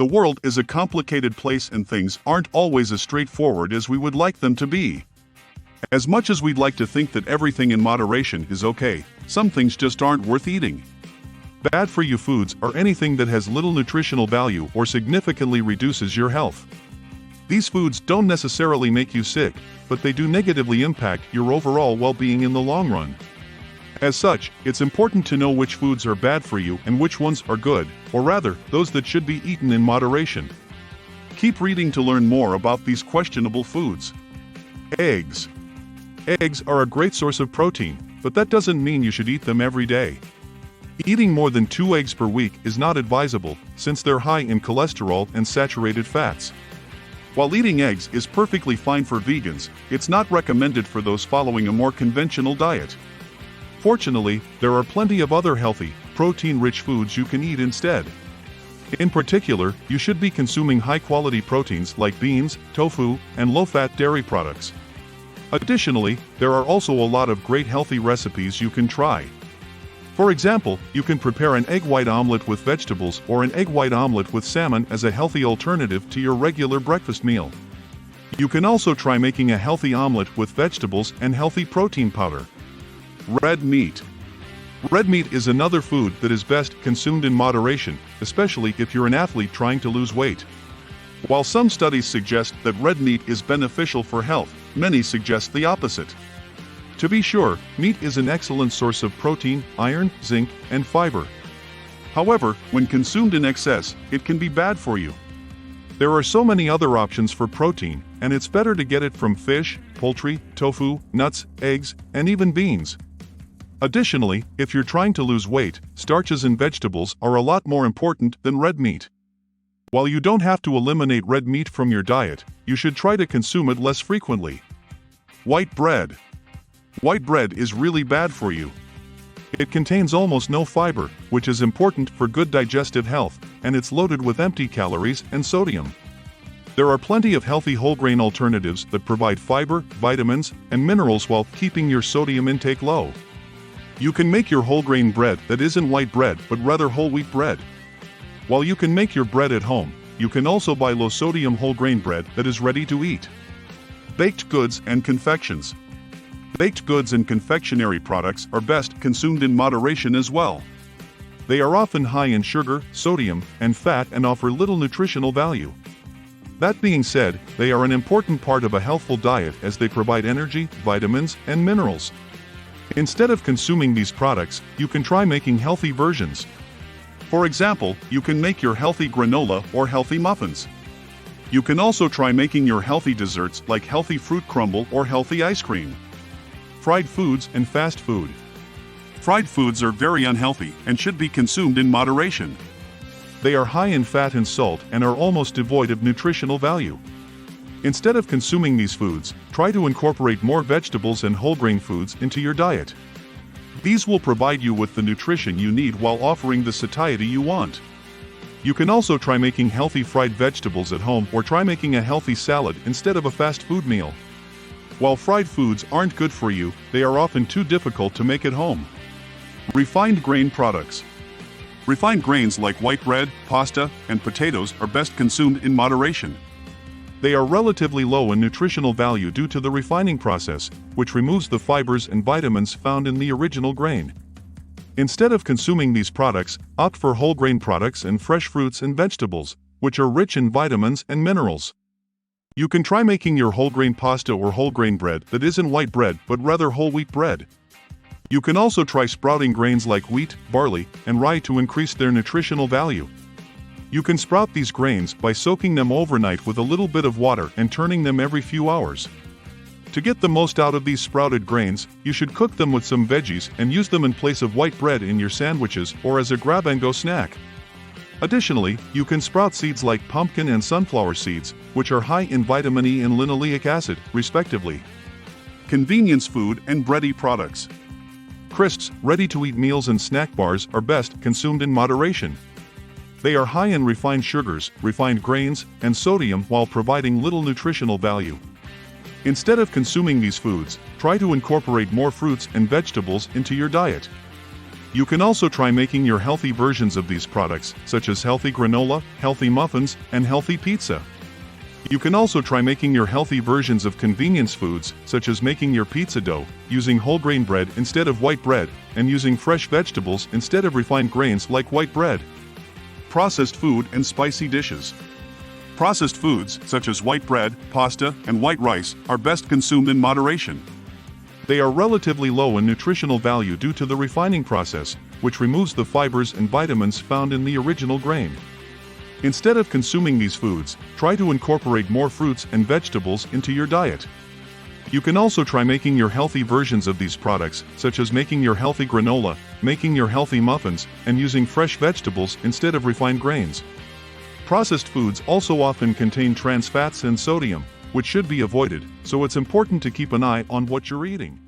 The world is a complicated place and things aren't always as straightforward as we would like them to be. As much as we'd like to think that everything in moderation is okay, some things just aren't worth eating. Bad-for-you foods are anything that has little nutritional value or significantly reduces your health. These foods don't necessarily make you sick, but they do negatively impact your overall well-being in the long run. As such, it's important to know which foods are bad for you and which ones are good, or rather, those that should be eaten in moderation. Keep reading to learn more about these questionable foods. Eggs. Eggs are a great source of protein, but that doesn't mean you should eat them every day. Eating more than 2 eggs per week is not advisable, since they're high in cholesterol and saturated fats. While eating eggs is perfectly fine for vegans, it's not recommended for those following a more conventional diet. Fortunately, there are plenty of other healthy, protein-rich foods you can eat instead. In particular, you should be consuming high-quality proteins like beans, tofu, and low-fat dairy products. Additionally, there are also a lot of great healthy recipes you can try. For example, you can prepare an egg white omelet with vegetables or an egg white omelet with salmon as a healthy alternative to your regular breakfast meal. You can also try making a healthy omelet with vegetables and healthy protein powder. Red meat. Red meat is another food that is best consumed in moderation, especially if you're an athlete trying to lose weight. While some studies suggest that red meat is beneficial for health, many suggest the opposite. To be sure, meat is an excellent source of protein, iron, zinc, and fiber. However, when consumed in excess, it can be bad for you. There are so many other options for protein, and it's better to get it from fish, poultry, tofu, nuts, eggs, and even beans. Additionally, if you're trying to lose weight, starches and vegetables are a lot more important than red meat. While you don't have to eliminate red meat from your diet, you should try to consume it less frequently. White bread. White bread is really bad for you. It contains almost no fiber, which is important for good digestive health, and it's loaded with empty calories and sodium. There are plenty of healthy whole grain alternatives that provide fiber, vitamins, and minerals while keeping your sodium intake low. You can make your whole grain bread that isn't white bread but rather whole wheat bread. While you can make your bread at home, you can also buy low-sodium whole grain bread that is ready to eat. Baked goods and confections. Baked goods and confectionery products are best consumed in moderation as well. They are often high in sugar, sodium, and fat and offer little nutritional value. That being said, they are an important part of a healthful diet as they provide energy, vitamins, and minerals. Instead of consuming these products, you can try making healthy versions. For example, you can make your healthy granola or healthy muffins. You can also try making your healthy desserts like healthy fruit crumble or healthy ice cream. Fried foods and fast food. Fried foods are very unhealthy and should be consumed in moderation. They are high in fat and salt and are almost devoid of nutritional value. Instead of consuming these foods, try to incorporate more vegetables and whole grain foods into your diet. These will provide you with the nutrition you need while offering the satiety you want. You can also try making healthy fried vegetables at home or try making a healthy salad instead of a fast food meal. While fried foods aren't good for you, they are often too difficult to make at home. Refined grain products. Refined grains like white bread, pasta, and potatoes are best consumed in moderation. They are relatively low in nutritional value due to the refining process, which removes the fibers and vitamins found in the original grain. Instead of consuming these products, opt for whole grain products and fresh fruits and vegetables, which are rich in vitamins and minerals. You can try making your whole grain pasta or whole grain bread that isn't white bread but rather whole wheat bread. You can also try sprouting grains like wheat, barley, and rye to increase their nutritional value. You can sprout these grains by soaking them overnight with a little bit of water and turning them every few hours. To get the most out of these sprouted grains, you should cook them with some veggies and use them in place of white bread in your sandwiches or as a grab-and-go snack. Additionally, you can sprout seeds like pumpkin and sunflower seeds, which are high in vitamin E and linoleic acid, respectively. Convenience food and bready products. Crisps, ready-to-eat meals and snack bars are best consumed in moderation. They are high in refined sugars, refined grains, and sodium while providing little nutritional value. Instead of consuming these foods, try to incorporate more fruits and vegetables into your diet. You can also try making your healthy versions of these products, such as healthy granola, healthy muffins, and healthy pizza. You can also try making your healthy versions of convenience foods, such as making your pizza dough, using whole grain bread instead of white bread, and using fresh vegetables instead of refined grains like white bread. Processed food and spicy dishes. Processed foods, such as white bread, pasta, and white rice, are best consumed in moderation. They are relatively low in nutritional value due to the refining process, which removes the fibers and vitamins found in the original grain. Instead of consuming these foods, try to incorporate more fruits and vegetables into your diet. You can also try making your healthy versions of these products, such as making your healthy granola, making your healthy muffins, and using fresh vegetables instead of refined grains. Processed foods also often contain trans fats and sodium, which should be avoided, so it's important to keep an eye on what you're eating.